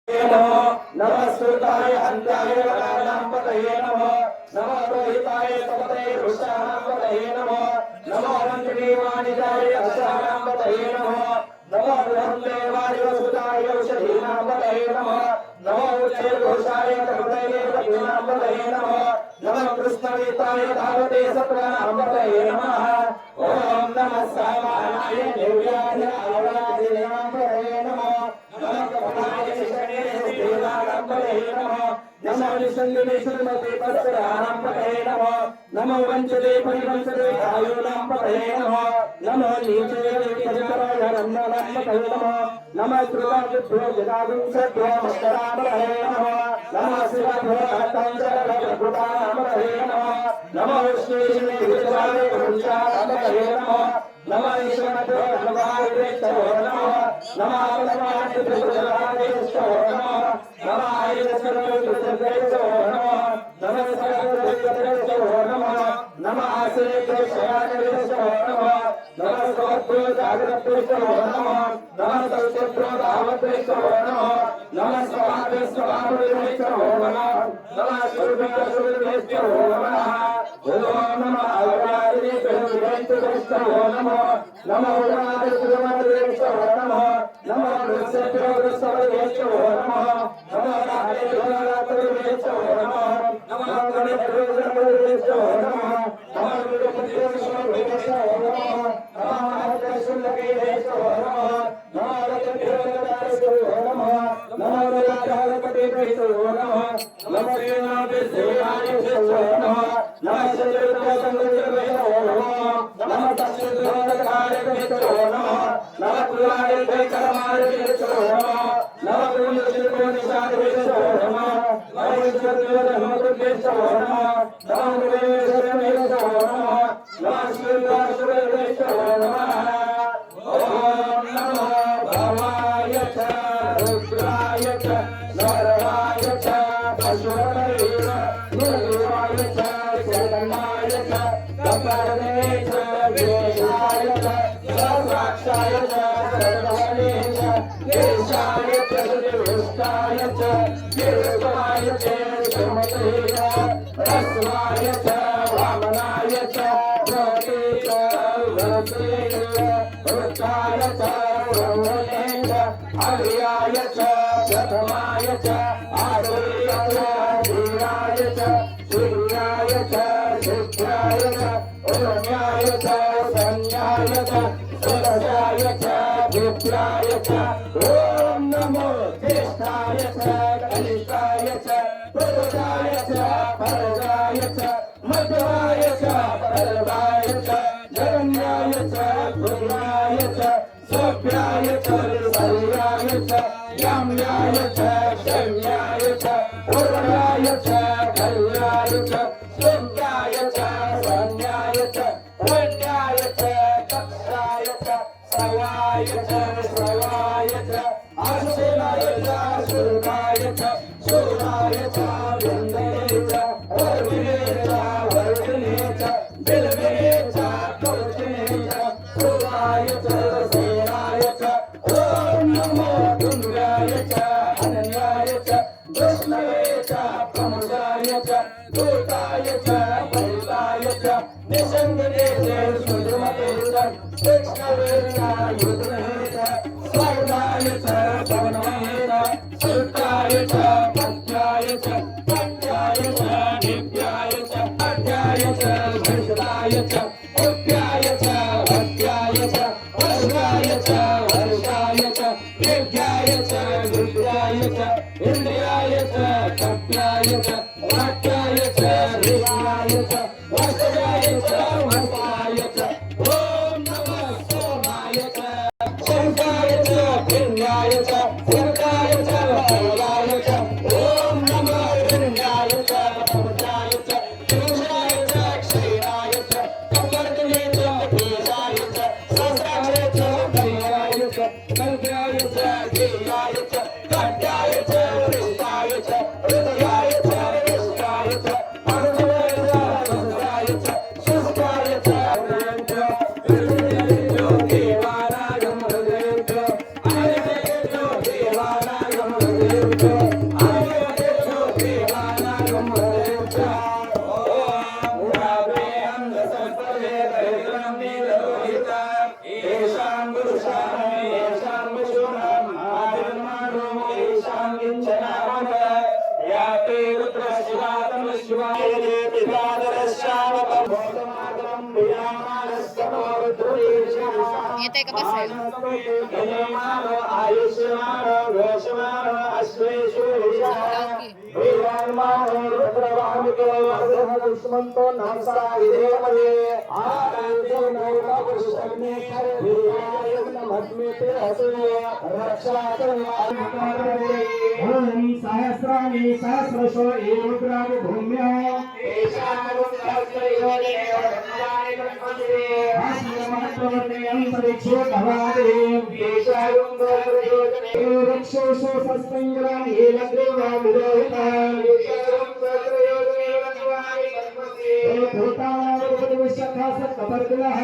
नमस्कृताय हन्ताय वराणांपतये नमः नमो रोहिताय सपते रुषाणांपतये नमः नमो अनंतनीवानिताय अक्षाणांपतये नमः नमो ब्रह्मदेवाय वसुताय औषधीनांपतये नमः नमो उच्चैर्घोषाय कपितये कपिनांपतये नमः नमो कृष्णवेताय धावते सत्वानांपतये नमः ओम नमः सामानाय देव्याय आवरादिनांपतये नमः नमः कपालाय नमो निसंगमेश्वरमते पत्सराणांपतये नमः नमो वंचते परिवंचते आयुनांपतये नमः नमो नीचते परिकराय रन्नांपतये नमः नमः कृताभ्यो जनादुंसभ्यो मस्तरांपतये नमः नमः शिवाभ्यो हस्तांचरभ्युतांपतये नमः नमो विष्णुवे विजयाय पुरुषांपतये नमः नमः ईश्वरभ्यो भगवानेश्वरो नमः नमः भगवानेश्वरो नमः नमः आयुष्येश्वरो नमः नमः सर्वदेवतेश्वरो नमः नमः आश्रयेश्वरो नमः नमः सर्वभ्यो जागृतेश्वरो नमः नमः सर्वभ्यो धावतेश्वरो नमः नमः स्वामेश्वरो नमः नमः सूर्येश्वरो नमः ओम नमः अवरादिनेश्वरो नमः नमो उमादेश्वरो नमः नमो वृषभेश्वरो नमः नमो राधेश्वरो नमः नमो गणेशेश्वरो नमः नमो विष्णुदेश्वरो नमः नमो महादेश्वरो नमः नमो रत्नेश्वरो नमः नमो राधापतेश्वरो नमः नमो सेनापतिश्वरो नमः नमः शत्रुघ्नसंघर्षो नमः नमः तस्योदकारकेश्वरो नमः नमः कुलायकरमायकेश्वरो नमः नमः पुण्यश्रीकोनिशादेश्वरो नमः नमः ईश्वरदेवधर्मकेश्वरो नमः नमः गुरुवेश्वरेश्वरो नमः नमः श्रीवासुदेवेश्वरो नमः ओम नमो भवाय च रुद्राय च नरवाय च पशुपतये गुरुवाय च चैतन्याय च कपाले च वेशाय च सर्वाक्षाय च सर्वहरे च केशाय च सुविष्टाय च कीर्तनाय च सुमते च रस्वाय च वामनाय च प्रते च वरते च वृत्ताय च ब्रह्मणे च हर्याय च प्रथमाय च आदर्याय च धीराय च सूर्याय च शुक्राय च ओम्याय च संज्ञाय च सुरजाय च विप्राय च ओम नमो ज्येष्ठाय च कनिष्ठाय च पुरुषाय च परजाय च मध्वाय च परवाय च जगन्याय च गुणाय च सोप्याय च सर्याय च याम्याय च शम्याय च पूर्णाय च कल्याय च संज्ञाय च संज्ञाय च पुण्याय च कक्षाय च सवाय च श्रवाय च आशुनाय च शुल्काय च शूराय च वृन्दने च वर्धिने च वर्धिने च बिल्वे च कौशिने च सुराय च सेनाय च ओम नमो दुर्गाय च अनन्याय च विष्णवे च प्रमुखाय च दूताय च परिताय च निसंगने च सुधमते च कृष्णवे च युधने च स्वर्गाय च पवनमये च सुताय च पत्याय च पत्याय च नित्याय च अध्याय च भषणाय च उप्याय च भक्त्याय च वर्षाय च वर्षाय च विद्याय च विद्याय च इंद्रियाय च कप्याय च वाक्याय च ऋषाय च वसयाय च वसाय च ओम नमः सोमाय च शंकाय च पिण्याय च सर्गाय च वैराय च ओम नमः पिण्याय च पवचाय च कृष्णाय च क्षीराय च कपर्दने च केशाय च सहस्राय च कल्याय च कल्प्याय च धीराय च कट्याय च वृष्टाय च हृदयाय च विष्टाय च अग्नये च रसाय च शुष्काय च देवानागम हृदय च आयते च देवानागम हृदय किञ्चनामः या ते रुद्रशिवातम शिवाय पितादरश्यामकम् विरामानस्तनो रुद्रदेशः येते का बसायला यजमानो आयुष्यमानो घोषमानो अश्वेषु विषः वेदान्मानो रुद्रवामिको दुष्मन्तो नासा विदेमये आकान्तो नैवपुरुषग्ने खरवीर्यायुग्नमग्निते हसुये रक्षातं ॐ सहस्राणि सहस्रशो एवग्रामि भूम्या अंतरिक्षो भवादे रक्षोषो सस्पङ्गरामि एलग्रेवा विरोहितान् भूतानां विश्वखासत्कपर्दिनः